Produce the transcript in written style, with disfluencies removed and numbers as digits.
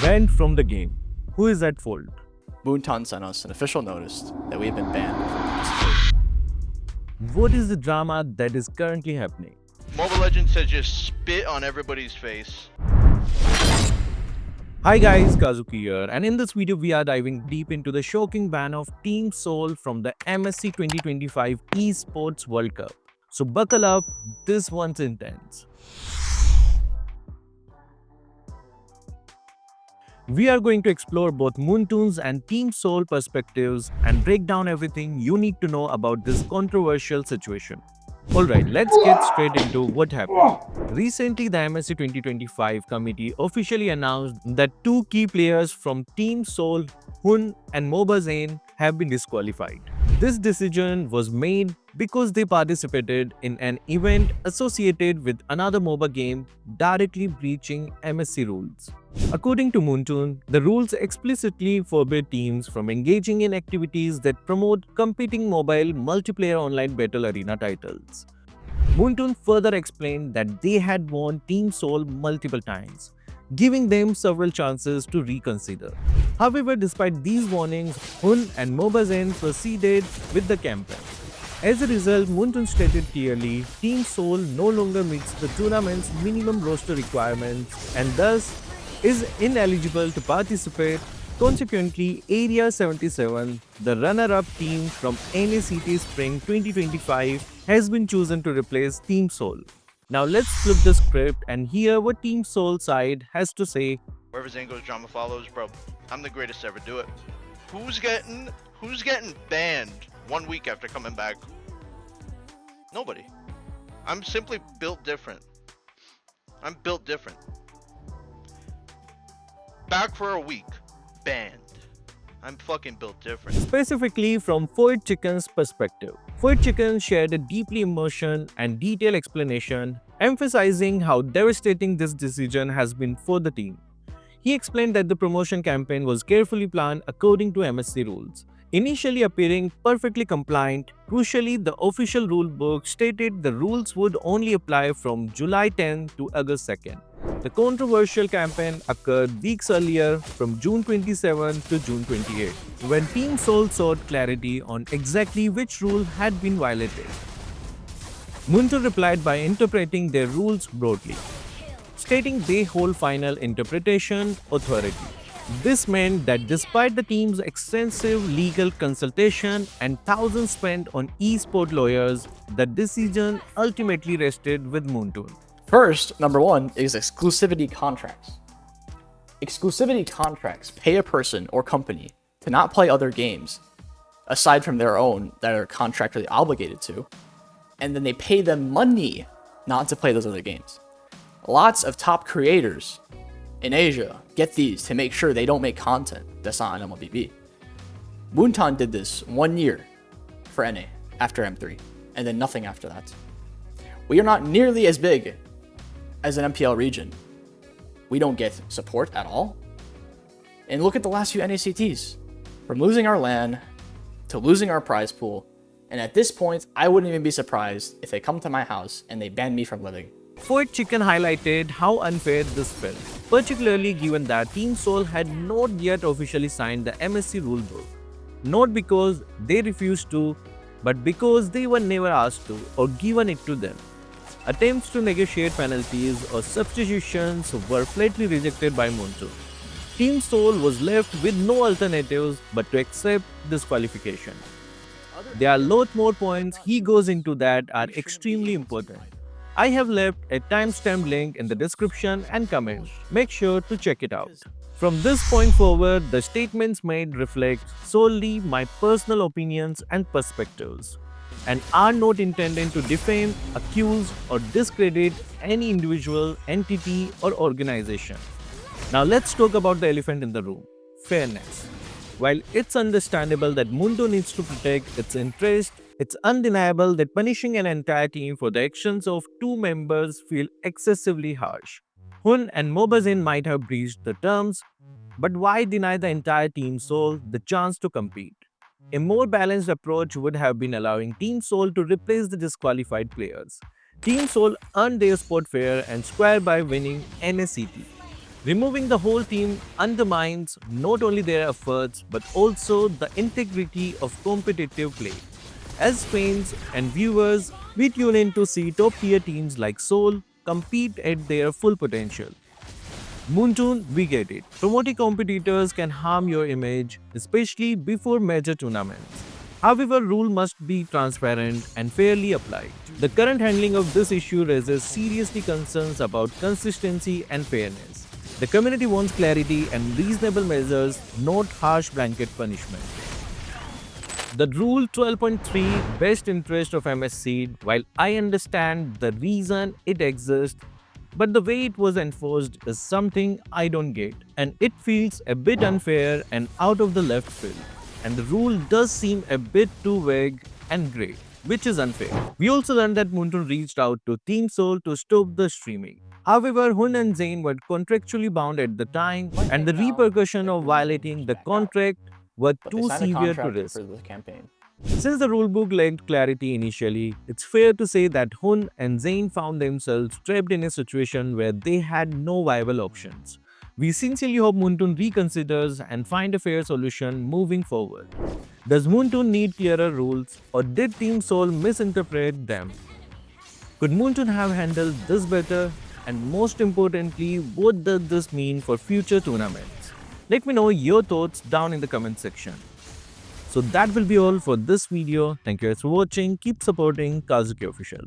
Banned from the game. Who is at fault? Moonton sent us an official notice that we have been banned from participating. What is the drama that is currently happening? Mobile Legends said just spit on everybody's face. Hi guys, Kazuki here, and in this video we are diving deep into the shocking ban of Team Soul from the MSC 2025 Esports World Cup. So buckle up, this one's intense. We are going to explore both Moontoon's and Team Soul perspectives and break down everything you need to know about this controversial situation. Alright, let's get straight into what happened. Recently, the MSC 2025 committee officially announced that two key players from Team Soul, Hoon and MOBAZANE, have been disqualified. This decision was made because they participated in an event associated with another MOBA game directly breaching MSC rules. According to Moontoon, the rules explicitly forbid teams from engaging in activities that promote competing mobile multiplayer online battle arena titles. Moontoon further explained that they had warned Team Soul multiple times, giving them several chances to reconsider. However, despite these warnings, Hoon and MOBAZANE proceeded with the campaign. As a result, Moontoon stated clearly, Team Soul no longer meets the tournament's minimum roster requirements and thus is ineligible to participate. Consequently, Area 77, the runner-up team from NACT Spring 2025, has been chosen to replace Team Soul. Now let's flip the script and hear what Team Soul side has to say. Wherever Zane goes, drama follows, bro. I'm the greatest to ever do it. Who's getting banned 1 week after coming back? Nobody. I'm simply built different. I'm built different. Back for a week, banned. I'm fucking built different. Specifically from Fried Chicken's perspective. Fried Chicken shared a deeply emotional and detailed explanation, emphasizing how devastating this decision has been for the team. He explained that the promotion campaign was carefully planned according to MSC rules, initially appearing perfectly compliant. Crucially, the official rulebook stated the rules would only apply from July 10 to August 2nd. The controversial campaign occurred weeks earlier from June 27 to June 28, when Team Soul sought clarity on exactly which rule had been violated. Moontoon replied by interpreting their rules broadly, stating they hold final interpretation authority. This meant that despite the team's extensive legal consultation and thousands spent on eSport lawyers, the decision ultimately rested with Moontoon. First, number one is exclusivity contracts. Exclusivity contracts pay a person or company to not play other games, aside from their own that are contractually obligated to, and then they pay them money not to play those other games. Lots of top creators in Asia get these to make sure they don't make content that's not on MLBB. Moonton did this 1 year for NA after M3, and then nothing after that. We are not nearly as big as an MPL region. We don't get support at all. And look at the last few NACTs. From losing our LAN to losing our prize pool, and at this point, I wouldn't even be surprised if they come to my house and they ban me from living. Fried Chicken highlighted how unfair this felt, particularly given that Team Soul had not yet officially signed the MSC rulebook. Not because they refused to, but because they were never asked to or given it to them. Attempts to negotiate penalties or substitutions were flatly rejected by Moontoon. Team Soul was left with no alternatives but to accept disqualification. There are a lot more points he goes into that are extremely important. I have left a timestamp link in the description and comments. Make sure to check it out. From this point forward, the statements made reflect solely my personal opinions and perspectives, and are not intended to defame, accuse, or discredit any individual, entity, or organization. Now let's talk about the elephant in the room: fairness. While it's understandable that Moontoon needs to protect its interest, it's undeniable that punishing an entire team for the actions of two members feel excessively harsh. Hoon and MOBAZANE might have breached the terms, but why deny the entire Team Soul the chance to compete? A more balanced approach would have been allowing Team Soul to replace the disqualified players. Team Soul earned their spot fair and square by winning NACT. Removing the whole team undermines not only their efforts but also the integrity of competitive play. As fans and viewers, we tune in to see top-tier teams like Seoul compete at their full potential. Moontoon, we get it. Promoting competitors can harm your image, especially before major tournaments. However, rule must be transparent and fairly applied. The current handling of this issue raises seriously concerns about consistency and fairness. The community wants clarity and reasonable measures, not harsh blanket punishment. The Rule 12.3 Best Interest of MSC, while I understand the reason it exists, but the way it was enforced is something I don't get, and it feels a bit unfair and out of the left field. And the rule does seem a bit too vague and grey, which is unfair. We also learned that Moontoon reached out to Team Seoul to stop the streaming. However, Hoon and Zane were contractually bound at the time, and the repercussion of violating the contract were too severe to risk. For the campaign. Since the rulebook lacked clarity initially, it's fair to say that Hoon and Zane found themselves trapped in a situation where they had no viable options. We sincerely hope Moontoon reconsiders and find a fair solution moving forward. Does Moontoon need clearer rules, or did Team Seoul misinterpret them? Could Moontoon have handled this better? And most importantly, what does this mean for future tournaments? Let me know your thoughts down in the comment section. So that will be all for this video. Thank you guys for watching. Keep supporting Kazuki Official.